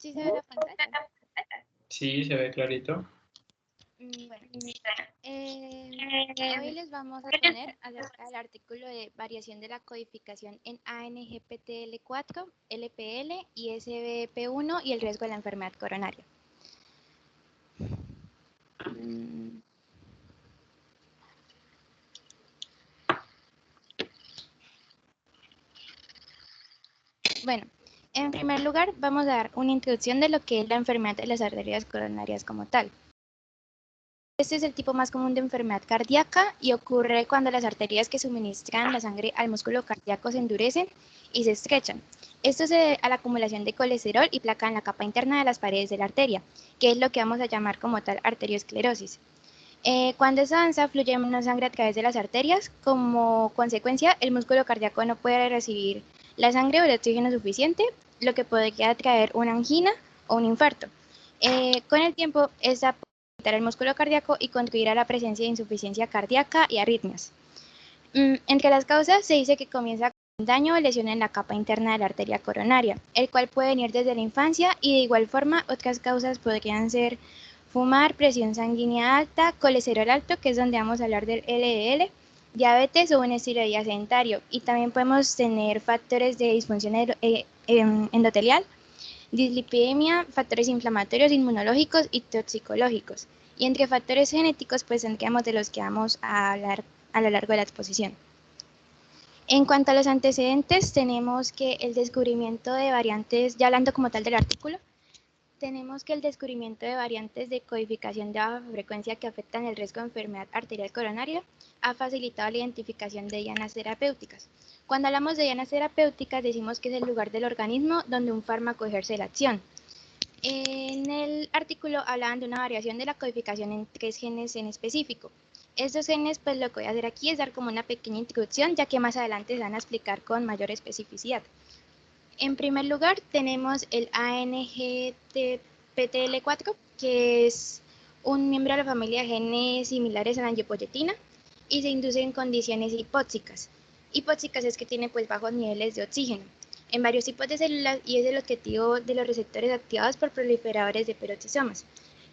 ¿Sí se ve la pantalla? Sí, se ve clarito. Bueno, hoy les vamos a tener acerca del artículo de variación de la codificación en ANGPTL4, LPL y SBP1 y el riesgo de la enfermedad coronaria. Bueno, en primer lugar vamos a dar una introducción de lo que es la enfermedad de las arterias coronarias como tal. Este es el tipo más común de enfermedad cardíaca y ocurre cuando las arterias que suministran la sangre al músculo cardíaco se endurecen y se estrechan. Esto se debe a la acumulación de colesterol y placa en la capa interna de las paredes de la arteria, que es lo que vamos a llamar como tal arteriosclerosis. Cuando esta avanza, fluye menos sangre a través de las arterias. Como consecuencia, el músculo cardíaco no puede recibir la sangre o el oxígeno suficiente, lo que podría traer una angina o un infarto. Con el tiempo, esta puede afectar el músculo cardíaco y contribuir a la presencia de insuficiencia cardíaca y arritmias. Entre las causas, se dice que comienza con daño o lesión en la capa interna de la arteria coronaria, el cual puede venir desde la infancia, y de igual forma otras causas podrían ser fumar, presión sanguínea alta, colesterol alto, que es donde vamos a hablar del LDL, diabetes o un estilo de vida sedentario. Y también podemos tener factores de disfunción endotelial, dislipidemia, factores inflamatorios, inmunológicos y toxicológicos. Y entre factores genéticos, pues tendríamos de los que vamos a hablar a lo largo de la exposición. En cuanto a los antecedentes, tenemos que el descubrimiento de variantes, ya hablando como tal del artículo, tenemos que el descubrimiento de variantes de codificación de baja frecuencia que afectan el riesgo de enfermedad arterial coronaria ha facilitado la identificación de dianas terapéuticas. Cuando hablamos de dianas terapéuticas, decimos que es el lugar del organismo donde un fármaco ejerce la acción. En el artículo hablaban de una variación de la codificación en 3 genes en específico. Estos genes, pues lo que voy a hacer aquí es dar como una pequeña introducción, ya que más adelante se van a explicar con mayor especificidad. En primer lugar, tenemos el ANGPTL4, que es un miembro de la familia de genes similares a la angiopoyetina y se induce en condiciones hipóxicas. Hipóxicas es que tiene pues bajos niveles de oxígeno en varios tipos de células y es el objetivo de los receptores activados por proliferadores de peroxisomas.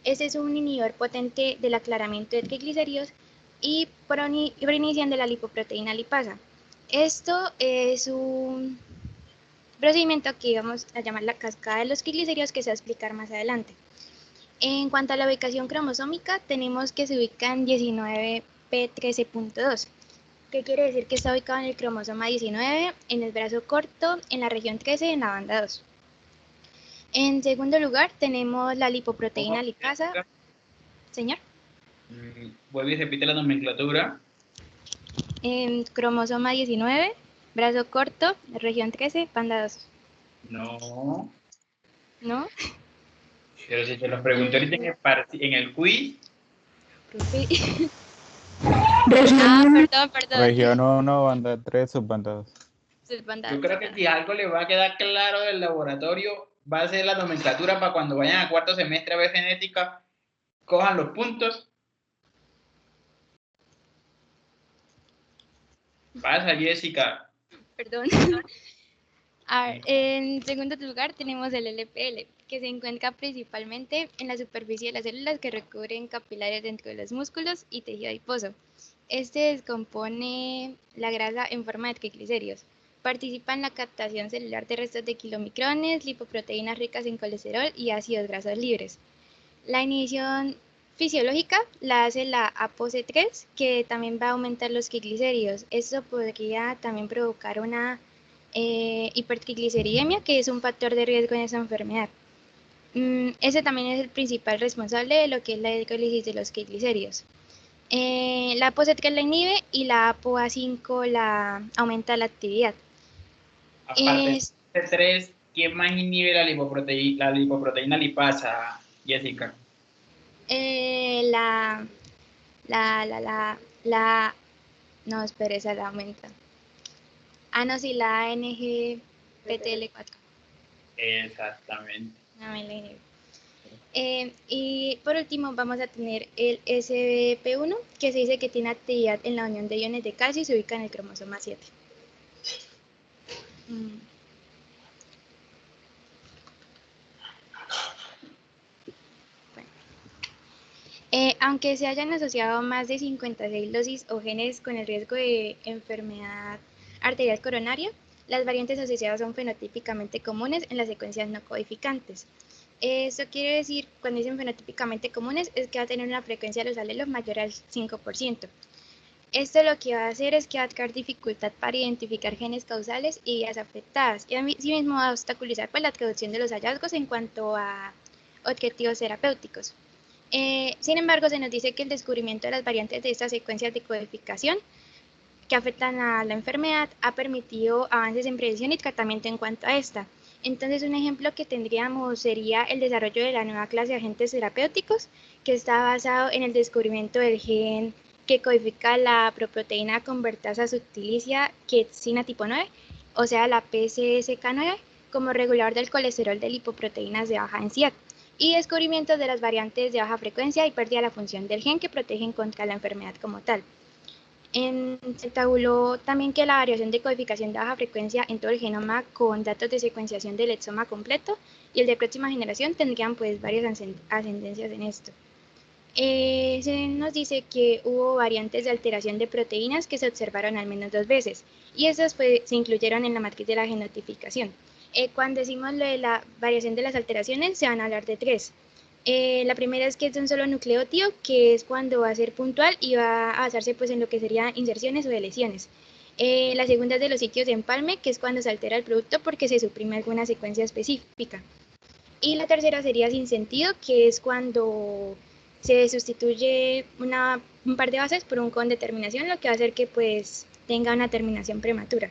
Este es un inhibidor potente del aclaramiento de triglicéridos y por inhibición de la lipoproteína lipasa. Esto es un procedimiento que vamos a llamar la cascada de los triglicéridos, que se va a explicar más adelante. En cuanto a la ubicación cromosómica, tenemos que se ubica en 19p13.2. ¿Qué quiere decir? Que está ubicado en el cromosoma 19, en el brazo corto, en la región 13, en la banda 2. En segundo lugar, tenemos la lipoproteína lipasa. Señor. Vuelve y repite la nomenclatura. En cromosoma 19, brazo corto, región 13, banda 2. No. ¿No? Pero si te lo pregunto ahorita en el quiz. Profe. Perdón. Región 1, banda 3, subbanda 2. Yo creo que si algo le va a quedar claro del laboratorio, va a ser la nomenclatura para cuando vayan a cuarto semestre a ver genética, cojan los puntos. Pasa, Jessica. Perdón. A ver, en segundo lugar tenemos el LPL, que se encuentra principalmente en la superficie de las células que recubren capilares dentro de los músculos y tejido adiposo. Este descompone la grasa en forma de triglicéridos. Participa en la captación celular de restos de kilomicrones, lipoproteínas ricas en colesterol y ácidos grasos libres. La inhibición fisiológica la hace la ApoC3, que también va a aumentar los triglicéridos. Esto podría también provocar una hipertrigliceridemia, que es un factor de riesgo en esa enfermedad. Ese también es el principal responsable de lo que es la hidrólisis de los triglicéridos. La ApoC3 la inhibe y la ApoA5 la aumenta la actividad. Aparte de tres, ¿quién más inhibe la lipoproteína lipasa, Jessica? No, espera, esa la aumenta. No, sí, la ANGPTL4. Exactamente. No me la inhibe. Y por último vamos a tener el SBP1, que se dice que tiene actividad en la unión de iones de calcio y se ubica en el cromosoma 7. Aunque se hayan asociado más de 56 dosis o genes con el riesgo de enfermedad arterial coronaria, las variantes asociadas son fenotípicamente comunes en las secuencias no codificantes. Eso quiere decir, cuando dicen fenotípicamente comunes, es que va a tener una frecuencia de los alelos mayor al 5%. Esto lo que va a hacer es que va a crear dificultad para identificar genes causales y vías afectadas, y asimismo va a obstaculizar pues, la traducción de los hallazgos en cuanto a objetivos terapéuticos. Sin embargo, se nos dice que el descubrimiento de las variantes de estas secuencias de codificación que afectan a la enfermedad ha permitido avances en prevención y tratamiento en cuanto a esta. Entonces, un ejemplo que tendríamos sería el desarrollo de la nueva clase de agentes terapéuticos, que está basado en el descubrimiento del gen que codifica la proproteína convertasa subtilicia quetzina tipo 9, o sea, la PCSK9, como regulador del colesterol de lipoproteínas de baja densidad, y descubrimientos de las variantes de baja frecuencia y pérdida de la función del gen que protegen contra la enfermedad como tal. Se tabuló también que la variación de codificación de baja frecuencia en todo el genoma con datos de secuenciación del exoma completo y el de próxima generación tendrían pues varias ascendencias en esto. Se nos dice que hubo variantes de alteración de proteínas que se observaron al menos 2 veces y esas pues, se incluyeron en la matriz de la genotipicación. Cuando decimos lo de la variación de las alteraciones, se van a hablar de 3. La primera es que es de un solo nucleótido, que es cuando va a ser puntual y va a basarse pues, en lo que serían inserciones o deleciones. La segunda es de los sitios de empalme, que es cuando se altera el producto porque se suprime alguna secuencia específica. Y la tercera sería sin sentido, que es cuando se sustituye un par de bases por un con determinación, lo que va a hacer que pues tenga una terminación prematura.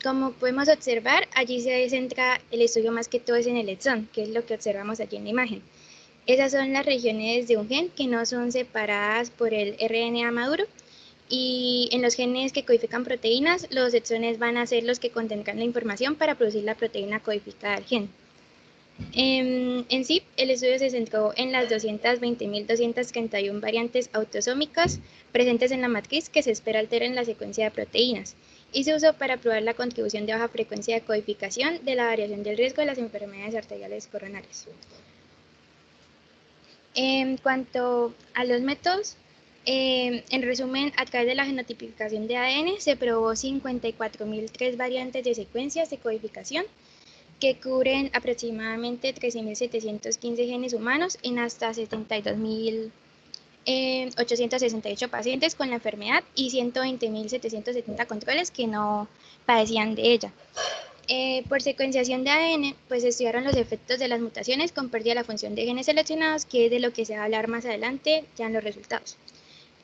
Como podemos observar, allí se centra el estudio más que todo es en el exón, que es lo que observamos allí en la imagen. Esas son las regiones de un gen que no son separadas por el RNA maduro, y en los genes que codifican proteínas, los exones van a ser los que contendrán la información para producir la proteína codificada del gen. En sí, el estudio se centró en las 220.231 variantes autosómicas presentes en la matriz que se espera alteren la secuencia de proteínas y se usó para probar la contribución de baja frecuencia de codificación de la variación del riesgo de las enfermedades arteriales coronarias. En cuanto a los métodos, en resumen, a través de la genotipificación de ADN se probó 54.003 variantes de secuencias de codificación que cubren aproximadamente 13.715 genes humanos en hasta 72.868 pacientes con la enfermedad y 120.770 controles que no padecían de ella. Por secuenciación de ADN, pues estudiaron los efectos de las mutaciones con pérdida de la función de genes seleccionados, que es de lo que se va a hablar más adelante ya en los resultados.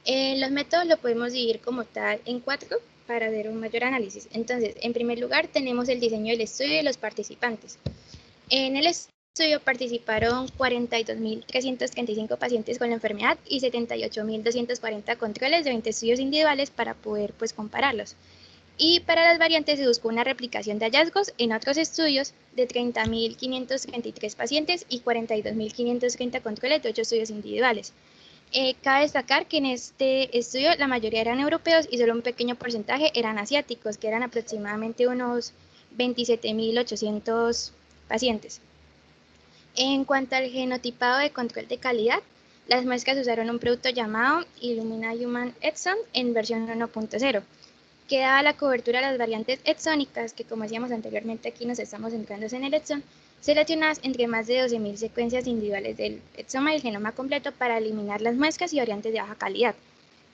Los métodos lo podemos dividir como tal en 4 para hacer un mayor análisis. Entonces, en primer lugar, tenemos el diseño del estudio y los participantes. En el estudio participaron 42.335 pacientes con la enfermedad y 78.240 controles de 20 estudios individuales para poder pues, compararlos. Y para las variantes se buscó una replicación de hallazgos en otros estudios de 30.533 pacientes y 42.530 controles de 8 estudios individuales. Cabe destacar que en este estudio la mayoría eran europeos y solo un pequeño porcentaje eran asiáticos, que eran aproximadamente unos 27.800 pacientes. En cuanto al genotipado de control de calidad, las muestras usaron un producto llamado Illumina Human Exome en versión 1.0, que daba la cobertura a las variantes exónicas, que como decíamos anteriormente aquí nos estamos centrando en el exón, seleccionadas entre más de 12.000 secuencias individuales del exoma y el genoma completo para eliminar las muestras y variantes de baja calidad.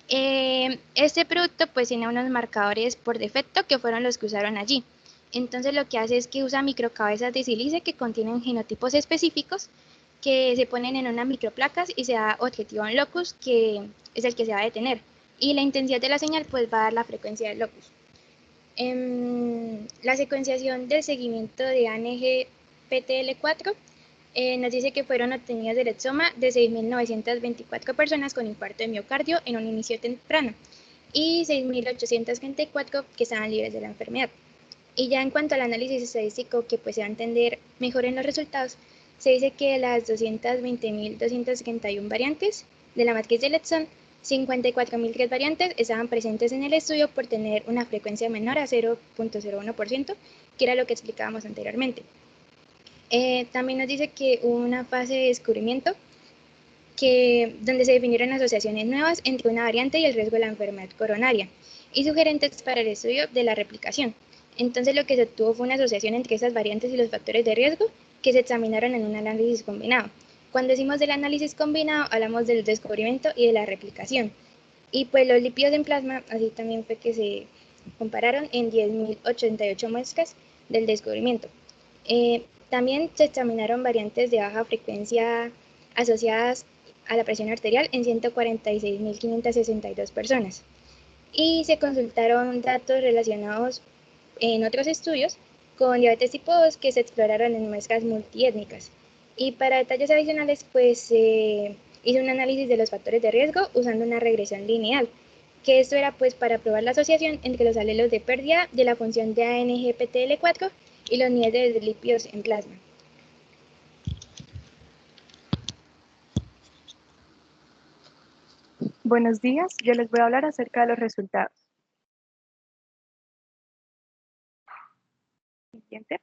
Este producto pues tiene unos marcadores por defecto que fueron los que usaron allí. Entonces lo que hace es que usa microcabezas de sílice que contienen genotipos específicos que se ponen en unas microplacas y se da objetivo en locus, que es el que se va a detener. Y la intensidad de la señal pues va a dar la frecuencia del locus. La secuenciación del seguimiento de ANG PTL4 nos dice que fueron obtenidas del exoma de 6.924 personas con infarto de miocardio en un inicio temprano y 6.834 que estaban libres de la enfermedad. Y ya en cuanto al análisis estadístico que pues se va a entender mejor en los resultados, se dice que de las 220.231 variantes de la matriz del exón, 54.003 variantes estaban presentes en el estudio por tener una frecuencia menor a 0.01%, que era lo que explicábamos anteriormente. También nos dice que hubo una fase de descubrimiento donde se definieron asociaciones nuevas entre una variante y el riesgo de la enfermedad coronaria, y sugerentes para el estudio de la replicación. Entonces lo que se obtuvo fue una asociación entre esas variantes y los factores de riesgo que se examinaron en un análisis combinado. Cuando decimos del análisis combinado, hablamos del descubrimiento y de la replicación. Y pues los lípidos en plasma, así también fue que se compararon en 10.088 muestras del descubrimiento. También se examinaron variantes de baja frecuencia asociadas a la presión arterial en 146.562 personas. Y se consultaron datos relacionados en otros estudios con diabetes tipo 2 que se exploraron en muestras multiétnicas. Y para detalles adicionales, pues se hizo un análisis de los factores de riesgo usando una regresión lineal, que esto era pues para probar la asociación entre los alelos de pérdida de la función de ANGPTL4 y los niveles de lípidos en plasma. Buenos días, yo les voy a hablar acerca de los resultados. Siguiente.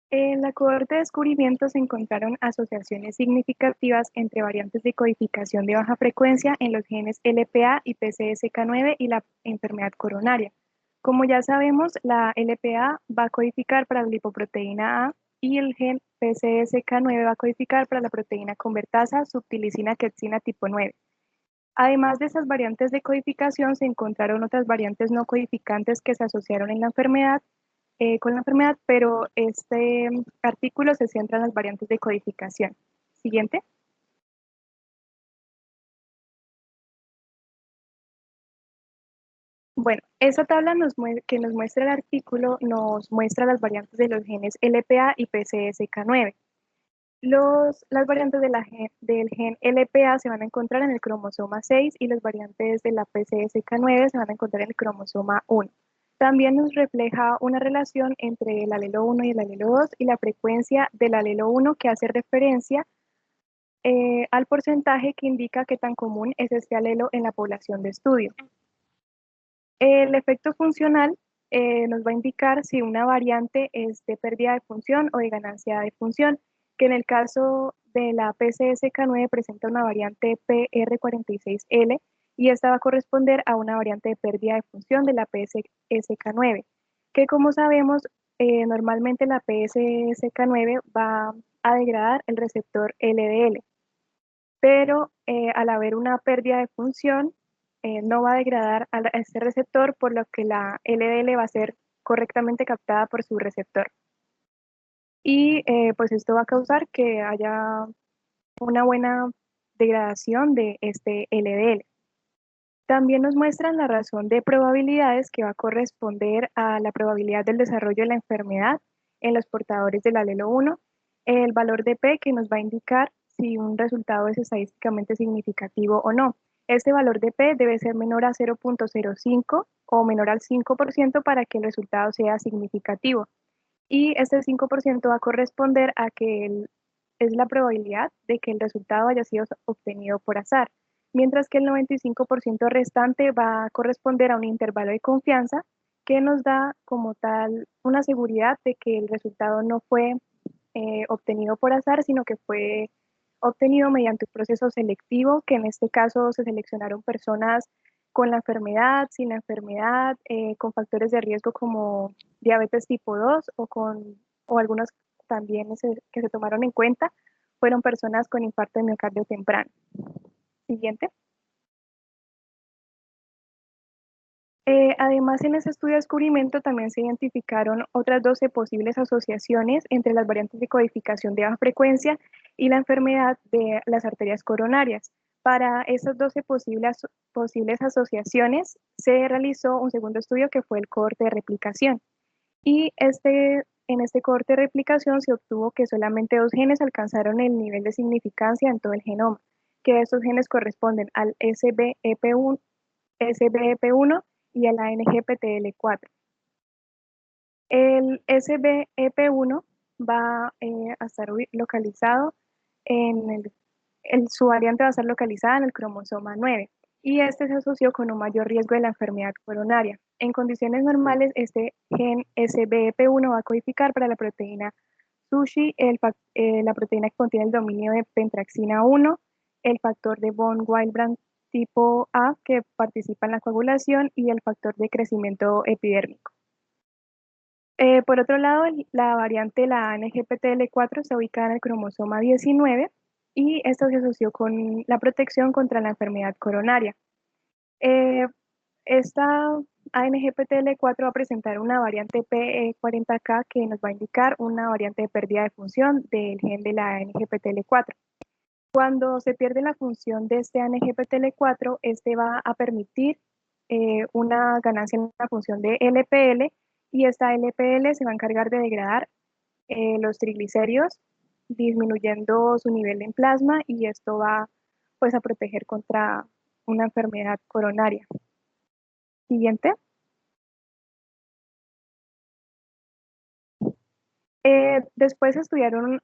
En la cohorte de descubrimiento se encontraron asociaciones significativas entre variantes de codificación de baja frecuencia en los genes LPA y PCSK9 y la enfermedad coronaria. Como ya sabemos, la LPA va a codificar para la lipoproteína A y el gen PCSK9 va a codificar para la proteína convertasa subtilisina quetzina tipo 9. Además de esas variantes de codificación, se encontraron otras variantes no codificantes que se asociaron en la enfermedad, con la enfermedad, pero este artículo se centra en las variantes de codificación. Siguiente. Bueno, esa tabla que nos muestra el artículo nos muestra las variantes de los genes LPA y PCSK9. Las variantes del gen LPA se van a encontrar en el cromosoma 6 y las variantes de la PCSK9 se van a encontrar en el cromosoma 1. También nos refleja una relación entre el alelo 1 y el alelo 2 y la frecuencia del alelo 1 que hace referencia al porcentaje que indica qué tan común es este alelo en la población de estudio. El efecto funcional nos va a indicar si una variante es de pérdida de función o de ganancia de función, que en el caso de la PCSK9 presenta una variante PR46L y esta va a corresponder a una variante de pérdida de función de la PCSK9, que como sabemos, normalmente la PCSK9 va a degradar el receptor LDL, pero al haber una pérdida de función, no va a degradar a este receptor, por lo que la LDL va a ser correctamente captada por su receptor. Y pues esto va a causar que haya una buena degradación de este LDL. También nos muestran la razón de probabilidades que va a corresponder a la probabilidad del desarrollo de la enfermedad en los portadores del alelo 1, el valor de P que nos va a indicar si un resultado es estadísticamente significativo o no. Este valor de P debe ser menor a 0.05 o menor al 5% para que el resultado sea significativo. Y este 5% va a corresponder a que es la probabilidad de que el resultado haya sido obtenido por azar, mientras que el 95% restante va a corresponder a un intervalo de confianza que nos da como tal una seguridad de que el resultado no fue obtenido por azar, sino que fue obtenido mediante un proceso selectivo, que en este caso se seleccionaron personas con la enfermedad, sin la enfermedad, con factores de riesgo como diabetes tipo 2 o algunas también que se tomaron en cuenta fueron personas con infarto de miocardio temprano. Siguiente. Además, en ese estudio de descubrimiento también se identificaron otras 12 posibles asociaciones entre las variantes de codificación de baja frecuencia y la enfermedad de las arterias coronarias. Para esas 12 posibles asociaciones se realizó un segundo estudio que fue el cohorte de replicación. Y en este cohorte de replicación se obtuvo que solamente 2 genes alcanzaron el nivel de significancia en todo el genoma, que estos genes corresponden al SBEP1 y a la NGPTL4. El SBEP1 va a estar localizado su variante va a estar localizada en el cromosoma 9 y este se asoció con un mayor riesgo de la enfermedad coronaria. En condiciones normales, este gen SBEP1 va a codificar para la proteína sushi, la proteína que contiene el dominio de pentraxina 1, el factor de von Willebrand tipo A que participa en la coagulación y el factor de crecimiento epidérmico. Por otro lado, la variante, la ANGPTL4, está ubicada en el cromosoma 19 y esta se asoció con la protección contra la enfermedad coronaria. Esta ANGPTL4 va a presentar una variante PE40K que nos va a indicar una variante de pérdida de función del gen de la ANGPTL4. Cuando se pierde la función de este ANGPTL4, este va a permitir una ganancia en la función de LPL y esta LPL se va a encargar de degradar los triglicéridos, disminuyendo su nivel en plasma y esto va pues a proteger contra una enfermedad coronaria. Siguiente. Después estudiaron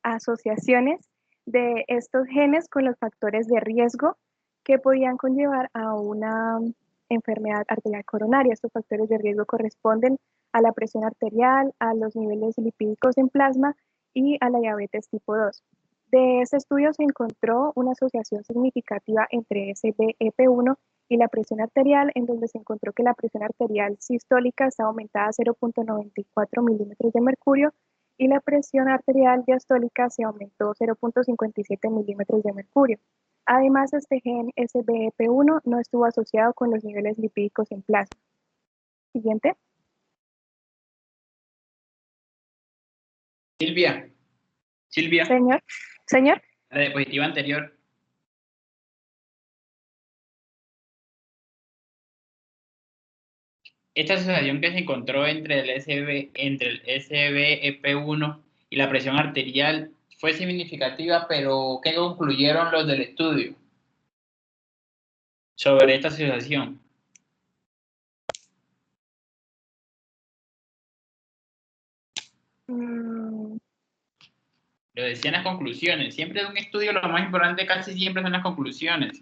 asociaciones de estos genes con los factores de riesgo que podían conllevar a una enfermedad arterial coronaria. Estos factores de riesgo corresponden a la presión arterial, a los niveles lipídicos en plasma y a la diabetes tipo 2. De este estudio se encontró una asociación significativa entre SBEP1 y la presión arterial, en donde se encontró que la presión arterial sistólica está aumentada a 0.94 milímetros de mercurio y la presión arterial diastólica se aumentó 0.57 milímetros de mercurio. Además, este gen SBEP1 no estuvo asociado con los niveles lipídicos en plasma. Siguiente. Silvia, Señor. la diapositiva anterior. Esta asociación que se encontró entre el SBEP1 y la presión arterial fue significativa, pero ¿qué concluyeron los del estudio sobre esta asociación? Lo decían las conclusiones. Siempre de un estudio lo más importante casi siempre son las conclusiones.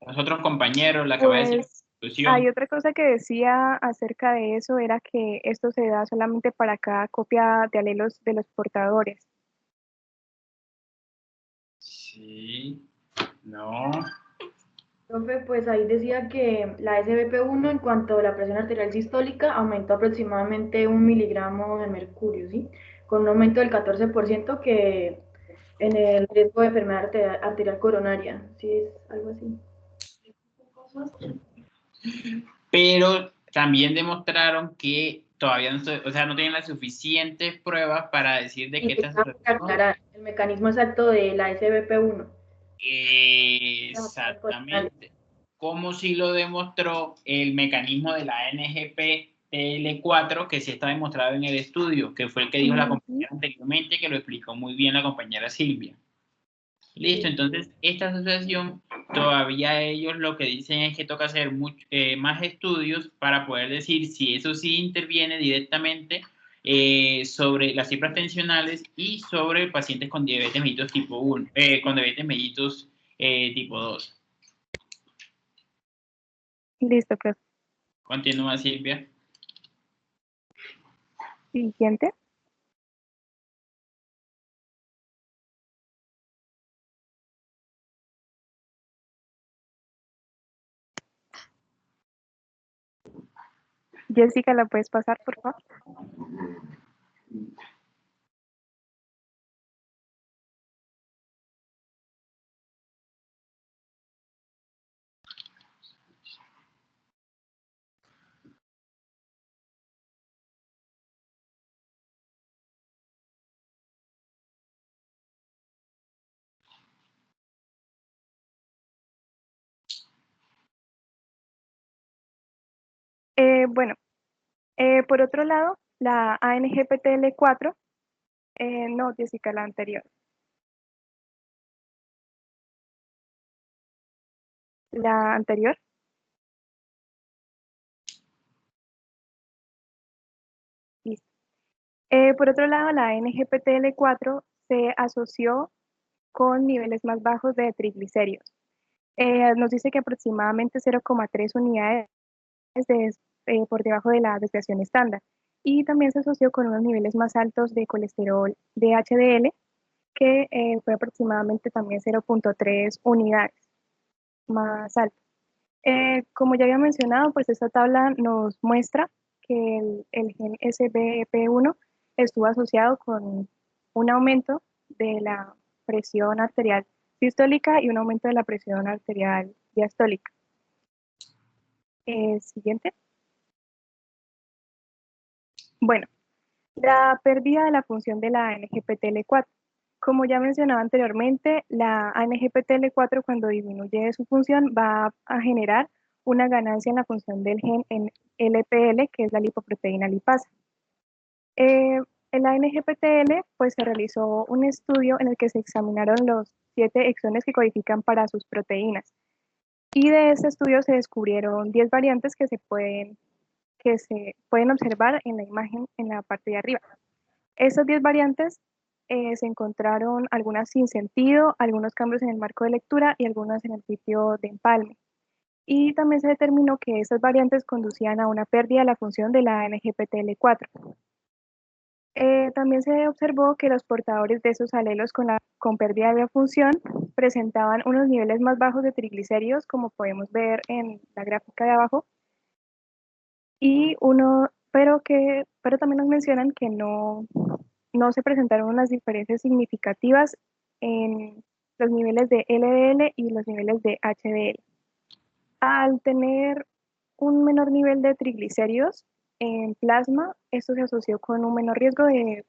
Los otros compañeros, la que va a decir conclusión. Hay otra cosa que decía acerca de eso, era que esto se da solamente para cada copia de alelos de los portadores. Sí, no. Profe, pues ahí decía que la SBP1 en cuanto a la presión arterial sistólica aumentó aproximadamente 1 miligramo de mercurio, ¿sí? Con un aumento del 14% que en el riesgo de enfermedad arterial coronaria, ¿sí es algo así? Pero también demostraron que todavía no, o sea, no tienen las suficientes pruebas para decir de qué esta aclarar el mecanismo exacto de la SBP1. Exactamente. Como si lo demostró el mecanismo de la NGPTL4, que sí está demostrado en el estudio, que fue el que dijo la compañera anteriormente, que lo explicó muy bien la compañera Silvia. Listo, entonces esta asociación todavía ellos lo que dicen es que toca hacer más estudios para poder decir si eso sí interviene directamente sobre las cifras tensionales y sobre pacientes con diabetes mellitus tipo 1, con diabetes mellitus tipo 2. Listo, profe. Continúa, Silvia. Siguiente. Jessica, ¿la puedes pasar, por favor? Bueno, por otro lado, la ANGPTL4, no, Jessica, la anterior. La anterior. Listo. Por otro lado, la ANGPTL4 se asoció con niveles más bajos de triglicéridos. Nos dice que aproximadamente 0,3 unidades por debajo de la desviación estándar. Y también se asoció con unos niveles más altos de colesterol de HDL, que fue aproximadamente también 0,3 unidades más alto. Como ya había mencionado, pues esta tabla nos muestra que el gen SBEP1 estuvo asociado con un aumento de la presión arterial sistólica y un aumento de la presión arterial diastólica. Siguiente. Bueno, la pérdida de la función de la ANGPTL4. Como ya mencionaba anteriormente, la ANGPTL4 cuando disminuye su función va a generar una ganancia en la función del gen en LPL, que es la lipoproteína lipasa. En la ANGPTL pues, se realizó un estudio en el que se examinaron los 7 exones que codifican para sus proteínas. Y de ese estudio se descubrieron 10 variantes que se pueden observar en la imagen en la parte de arriba. Esas 10 variantes se encontraron algunas sin sentido, algunos cambios en el marco de lectura y algunas en el sitio de empalme. Y también se determinó que esas variantes conducían a una pérdida de la función de la ANGPTL4. También se observó que los portadores de esos alelos con pérdida de función presentaban unos niveles más bajos de triglicéridos, como podemos ver en la gráfica de abajo, pero también nos mencionan que no se presentaron unas diferencias significativas en los niveles de LDL y los niveles de HDL. Al tener un menor nivel de triglicéridos en plasma, esto se asoció con un menor riesgo de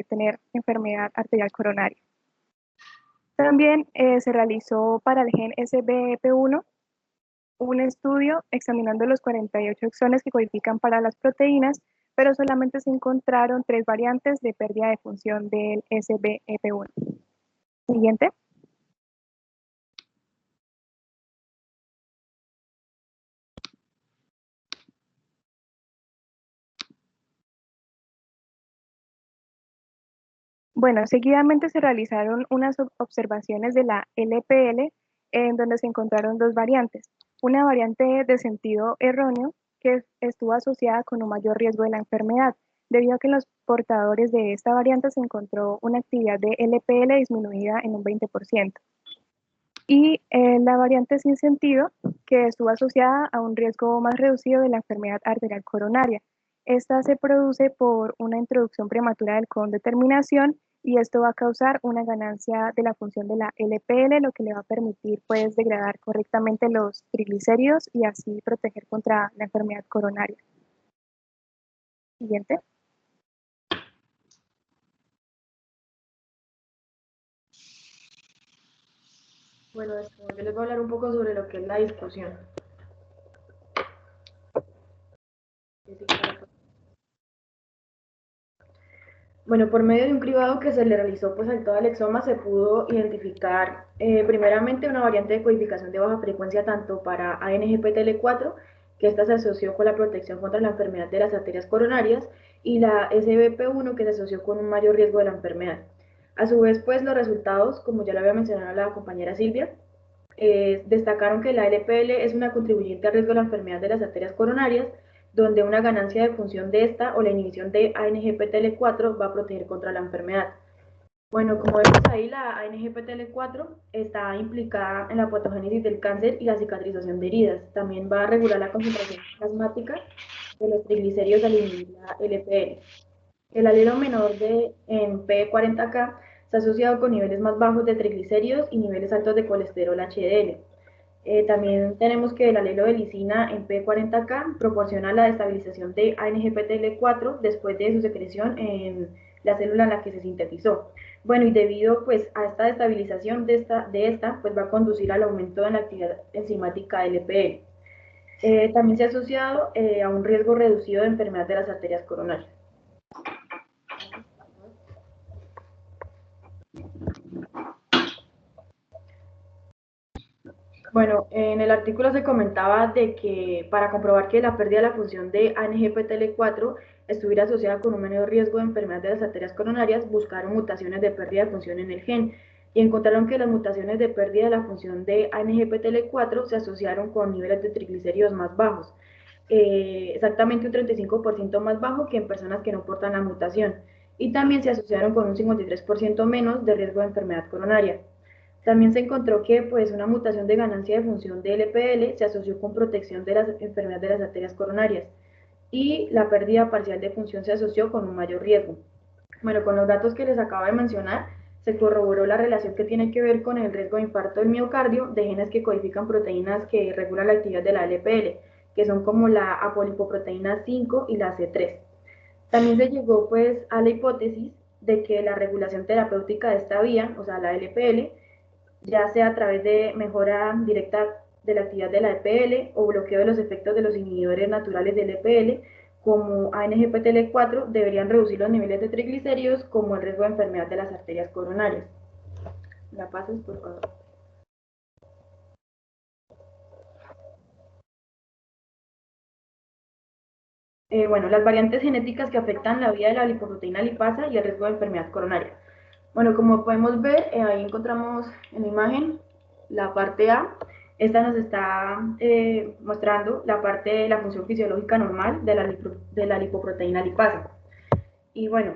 tener enfermedad arterial coronaria. También se realizó para el gen SBEP1 un estudio examinando los 48 exones que codifican para las proteínas, pero solamente se encontraron 3 variantes de pérdida de función del SBEP1. Siguiente. Bueno, seguidamente se realizaron unas observaciones de la LPL en donde se encontraron 2 variantes. Una variante de sentido erróneo que estuvo asociada con un mayor riesgo de la enfermedad, debido a que en los portadores de esta variante se encontró una actividad de LPL disminuida en un 20%. Y la variante sin sentido, que estuvo asociada a un riesgo más reducido de la enfermedad arterial coronaria. Esta se produce por una introducción prematura del codón de terminación y esto va a causar una ganancia de la función de la LPL, lo que le va a permitir pues, degradar correctamente los triglicéridos y así proteger contra la enfermedad coronaria. Siguiente. Bueno, yo les voy a hablar un poco sobre lo que es la discusión. Bueno, por medio de un cribado que se le realizó pues, al todo el exoma, se pudo identificar primeramente una variante de codificación de baja frecuencia tanto para ANGPTL4, que esta se asoció con la protección contra la enfermedad de las arterias coronarias, y la SBP1, que se asoció con un mayor riesgo de la enfermedad. A su vez, pues los resultados, como ya lo había mencionado la compañera Silvia, destacaron que la LPL es una contribuyente al riesgo de la enfermedad de las arterias coronarias, donde una ganancia de función de esta o la inhibición de ANGPTL4 va a proteger contra la enfermedad. Bueno, como vemos ahí, la ANGPTL4 está implicada en la patogénesis del cáncer y la cicatrización de heridas. También va a regular la concentración plasmática de los triglicéridos al inhibir la LPL. El alelo menor en P40K está asociado con niveles más bajos de triglicéridos y niveles altos de colesterol HDL. También tenemos que el alelo de lisina en P40K proporciona la estabilización de ANGPTL4 después de su secreción en la célula en la que se sintetizó. Bueno, y debido pues, a esta estabilización de esta pues, va a conducir al aumento en la actividad enzimática LPL. También se ha asociado a un riesgo reducido de enfermedad de las arterias coronarias. Bueno, en el artículo se comentaba de que para comprobar que la pérdida de la función de ANGPTL4 estuviera asociada con un menor riesgo de enfermedad de las arterias coronarias, buscaron mutaciones de pérdida de función en el gen. y encontraron que las mutaciones de pérdida de la función de ANGPTL4 se asociaron con niveles de triglicéridos más bajos, exactamente un 35% más bajo que en personas que no portan la mutación, y también se asociaron con un 53% menos de riesgo de enfermedad coronaria. También se encontró que pues, una mutación de ganancia de función de LPL se asoció con protección de las enfermedades de las arterias coronarias, y la pérdida parcial de función se asoció con un mayor riesgo. Bueno, con los datos que les acabo de mencionar, se corroboró la relación que tiene que ver con el riesgo de infarto del miocardio de genes que codifican proteínas que regulan la actividad de la LPL, que son como la apolipoproteína 5 y la C3. También se llegó pues a la hipótesis de que la regulación terapéutica de esta vía, o sea, la LPL, ya sea a través de mejora directa de la actividad de la EPL o bloqueo de los efectos de los inhibidores naturales del EPL, como ANGPTL4, deberían reducir los niveles de triglicéridos como el riesgo de enfermedad de las arterias coronarias. ¿La pasas, por favor? Bueno, las variantes genéticas que afectan la vía de la lipoproteína lipasa y el riesgo de enfermedad coronaria. Bueno, como podemos ver, ahí encontramos en la imagen la parte A. Esta nos está mostrando la parte de la función fisiológica normal de la lipoproteína lipasa. Y bueno,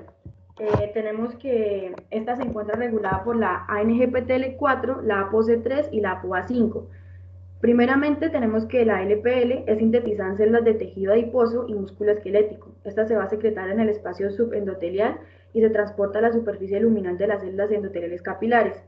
tenemos que esta se encuentra regulada por la ANGPTL4, la ApoC3 y la ApoA5. Primeramente tenemos que la LPL es sintetizada en células de tejido adiposo y músculo esquelético. Esta se va a secretar en el espacio subendotelial y se transporta a la superficie luminal de las células endoteliales capilares.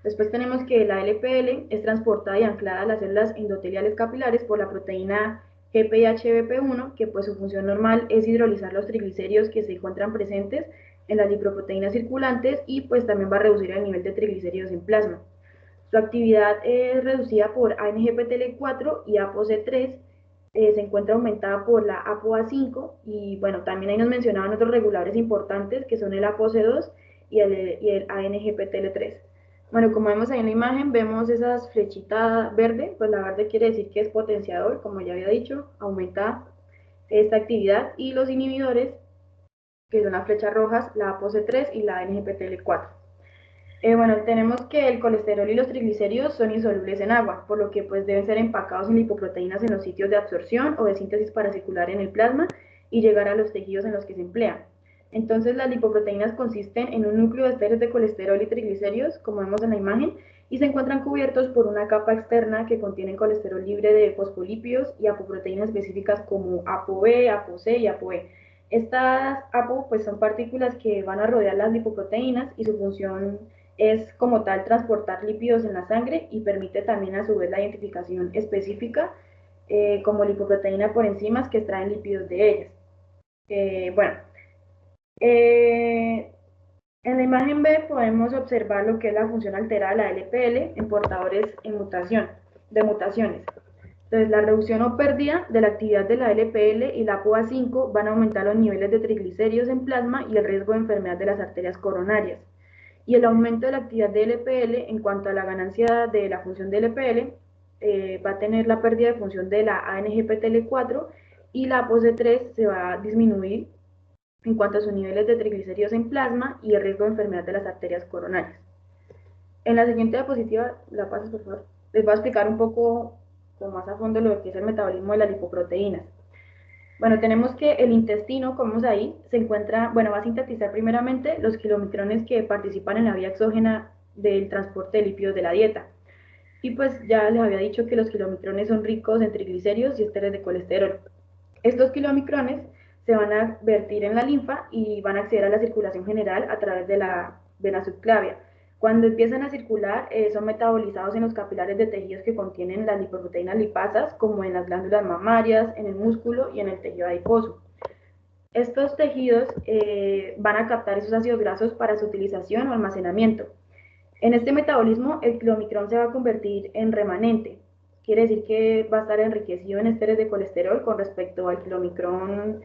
Después tenemos que la LPL es transportada y anclada a las células endoteliales capilares por la proteína GPIH-BP1, que pues su función normal es hidrolizar los triglicéridos que se encuentran presentes en las lipoproteínas circulantes y pues también va a reducir el nivel de triglicéridos en plasma. Su actividad es reducida por ANGPTL4 y ApoC3, se encuentra aumentada por la ApoA5 y bueno, también ahí nos mencionaban otros reguladores importantes que son el ApoC2 y el ANGPTL3. Bueno, como vemos ahí en la imagen, vemos esas flechitas verde, pues la verde quiere decir que es potenciador, como ya había dicho, aumenta esta actividad, y los inhibidores, que son las flechas rojas, la ApoC3 y la ANGPTL4. Bueno, tenemos que el colesterol y los triglicéridos son insolubles en agua, por lo que pues deben ser empacados en lipoproteínas en los sitios de absorción o de síntesis para circular en el plasma y llegar a los tejidos en los que se emplean. Entonces las lipoproteínas consisten en un núcleo de esteres de colesterol y triglicéridos, como vemos en la imagen, y se encuentran cubiertos por una capa externa que contiene colesterol libre de fosfolípidos y apoproteínas específicas como ApoB, ApoC y ApoE. Estas APO pues son partículas que van a rodear las lipoproteínas y su función es como tal transportar lípidos en la sangre y permite también a su vez la identificación específica como lipoproteína por enzimas que extraen lípidos de ellas. En la imagen B podemos observar lo que es la función alterada de la LPL en portadores de mutaciones. Entonces, la reducción o pérdida de la actividad de la LPL y la ApoA5 van a aumentar los niveles de triglicéridos en plasma y el riesgo de enfermedad de las arterias coronarias. Y el aumento de la actividad de LPL en cuanto a la ganancia de la función de LPL va a tener la pérdida de función de la ANGPTL4 y la ApoC3 se va a disminuir en cuanto a sus niveles de triglicéridos en plasma y el riesgo de enfermedad de las arterias coronarias. En la siguiente diapositiva, la pasas por favor, les voy a explicar un poco con más a fondo lo que es el metabolismo de las lipoproteínas. Bueno, tenemos que el intestino, como vemos ahí, se encuentra, bueno, va a sintetizar primeramente los kilomicrones que participan en la vía exógena del transporte de lípidos de la dieta. Y pues ya les había dicho que los kilomicrones son ricos en triglicéridos y esteres de colesterol. Estos kilomicrones se van a vertir en la linfa y van a acceder a la circulación general a través de la vena subclavia. Cuando empiezan a circular, son metabolizados en los capilares de tejidos que contienen las lipoproteínas lipasas, como en las glándulas mamarias, en el músculo y en el tejido adiposo. Estos tejidos van a captar esos ácidos grasos para su utilización o almacenamiento. En este metabolismo, el kilomicrón se va a convertir en remanente. Quiere decir que va a estar enriquecido en esteres de colesterol con respecto al kilomicrón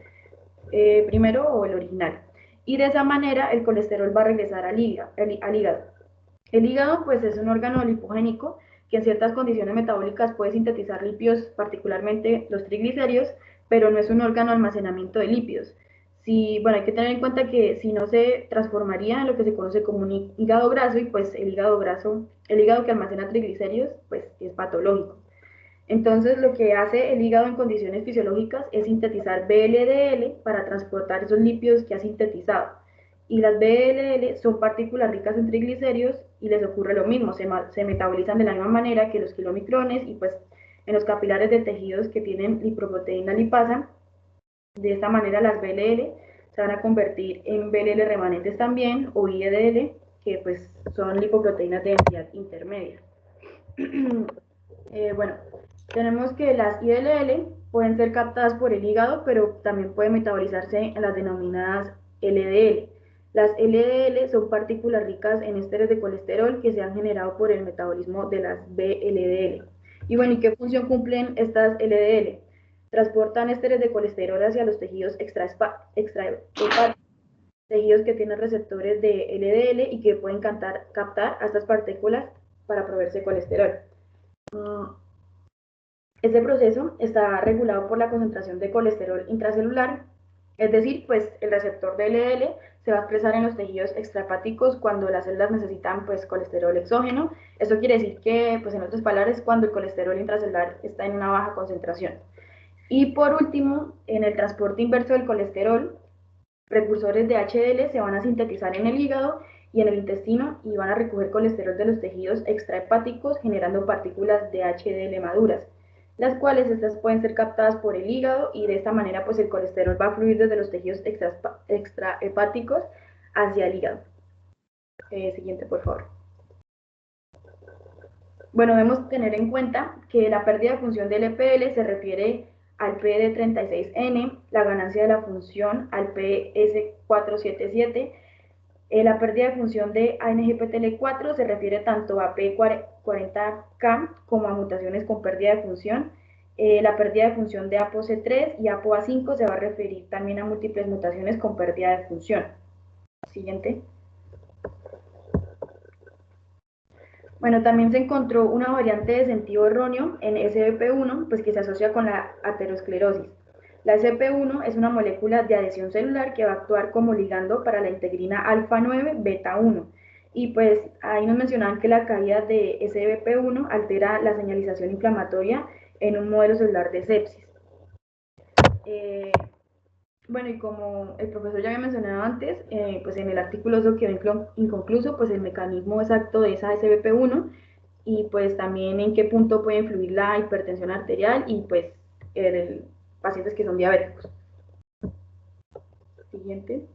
primero o el original. Y de esa manera el colesterol va a regresar al hígado. El hígado pues es un órgano lipogénico que en ciertas condiciones metabólicas puede sintetizar lípidos, particularmente los triglicéridos, pero no es un órgano de almacenamiento de lípidos. bueno, hay que tener en cuenta que si no se transformaría en lo que se conoce como un hígado graso, y pues el hígado que almacena triglicéridos, pues es patológico. Entonces, lo que hace el hígado en condiciones fisiológicas es sintetizar VLDL para transportar esos lípidos que ha sintetizado. Y las VLL son partículas ricas en triglicéridos y les ocurre lo mismo, se metabolizan de la misma manera que los kilomicrones, y pues en los capilares de tejidos que tienen lipoproteína lipasa. De esta manera las VLL se van a convertir en VLL remanentes también, o IEDL, que pues son lipoproteínas de densidad intermedia. Bueno, tenemos que las ILL pueden ser captadas por el hígado, pero también pueden metabolizarse en las denominadas LDL. Las LDL son partículas ricas en ésteres de colesterol que se han generado por el metabolismo de las VLDL. Y bueno, ¿y qué función cumplen estas LDL? Transportan ésteres de colesterol hacia los tejidos extrahepáticos, tejidos que tienen receptores de LDL y que pueden captar a estas partículas para proveerse colesterol. Este proceso está regulado por la concentración de colesterol intracelular, es decir, pues el receptor de LDL se va a expresar en los tejidos extrahepáticos cuando las células necesitan pues colesterol exógeno. Eso quiere decir que, pues en otras palabras, cuando el colesterol intracelular está en una baja concentración. Y por último, en el transporte inverso del colesterol, precursores de HDL se van a sintetizar en el hígado y en el intestino y van a recoger colesterol de los tejidos extrahepáticos generando partículas de HDL maduras, las cuales estas pueden ser captadas por el hígado, y de esta manera pues el colesterol va a fluir desde los tejidos extrahepáticos hacia el hígado. Siguiente, por favor. Bueno, debemos tener en cuenta que la pérdida de función del LPL se refiere al PD36N, la ganancia de la función al PS477. La pérdida de función de ANGPTL4 se refiere tanto a P40K como a mutaciones con pérdida de función. La pérdida de función de ApoC3 y ApoA5 se va a referir también a múltiples mutaciones con pérdida de función. Siguiente. Bueno, también se encontró una variante de sentido erróneo en SBP1, pues que se asocia con la aterosclerosis. La SBP1 es una molécula de adhesión celular que va a actuar como ligando para la integrina alfa-9 beta-1. Y pues ahí nos mencionaban que la caída de SBP1 altera la señalización inflamatoria en un modelo celular de sepsis. Bueno, y como el profesor ya había mencionado antes, pues en el artículo eso quedó inconcluso, pues el mecanismo exacto de esa SBP1, y pues también en qué punto puede influir la hipertensión arterial y pues pacientes que son diabéticos. Siguiente.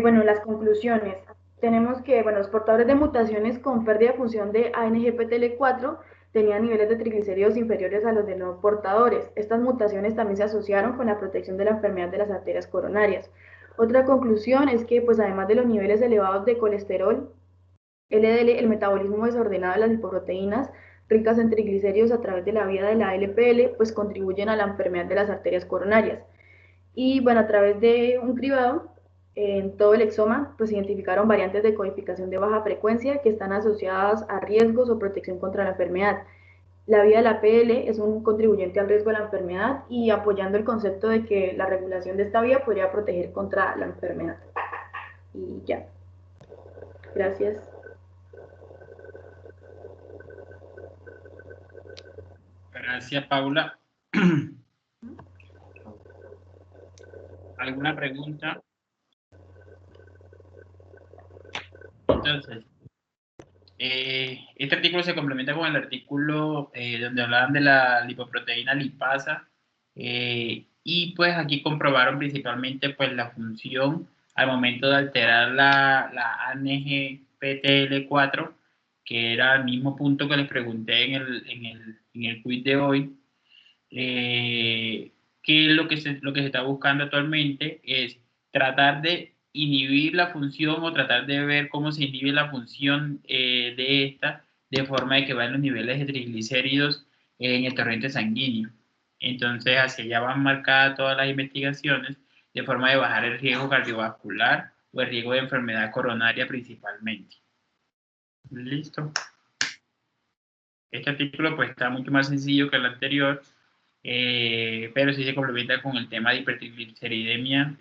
Bueno, las conclusiones. Tenemos que, bueno, los portadores de mutaciones con pérdida de función de ANGPTL4 tenían niveles de triglicéridos inferiores a los de no portadores. Estas mutaciones también se asociaron con la protección de la enfermedad de las arterias coronarias. Otra conclusión es que, pues además de los niveles elevados de colesterol, LDL, el metabolismo desordenado de las lipoproteínas ricas en triglicéridos a través de la vía de la LPL, pues contribuyen a la enfermedad de las arterias coronarias. Y bueno, a través de un cribado en todo el exoma, pues identificaron variantes de codificación de baja frecuencia que están asociadas a riesgos o protección contra la enfermedad. La vía de la PL es un contribuyente al riesgo de la enfermedad, y apoyando el concepto de que la regulación de esta vía podría proteger contra la enfermedad. Y ya. Gracias. Gracias, Paula. ¿Alguna pregunta? Entonces, este artículo se complementa con el artículo donde hablaban de la lipoproteína lipasa, y pues aquí comprobaron principalmente pues la función al momento de alterar la ANGPTL4, que era el mismo punto que les pregunté en el quiz de hoy. Que lo que se está buscando actualmente es tratar de inhibir la función, o tratar de ver cómo se inhibe la función de esta, de forma de que vayan los niveles de triglicéridos en el torrente sanguíneo. Entonces, hacia allá van marcadas todas las investigaciones, de forma de bajar el riesgo cardiovascular o el riesgo de enfermedad coronaria principalmente. Listo. Este artículo pues está mucho más sencillo que el anterior, pero sí se complementa con el tema de hipertrigliceridemia,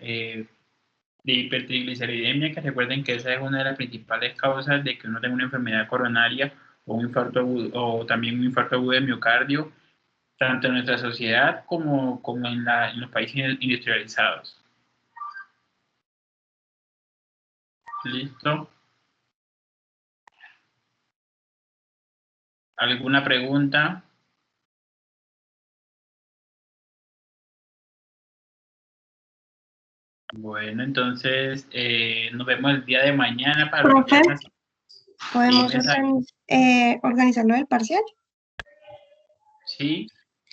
que recuerden que esa es una de las principales causas de que uno tenga una enfermedad coronaria o un infarto agudo, o también un infarto agudo de miocardio, tanto en nuestra sociedad como en los países industrializados. ¿Listo? ¿Alguna pregunta? Bueno, entonces nos vemos el día de mañana para lo que Profe, quieran hacer. ¿podemos Sí, organizarlo del parcial? sí.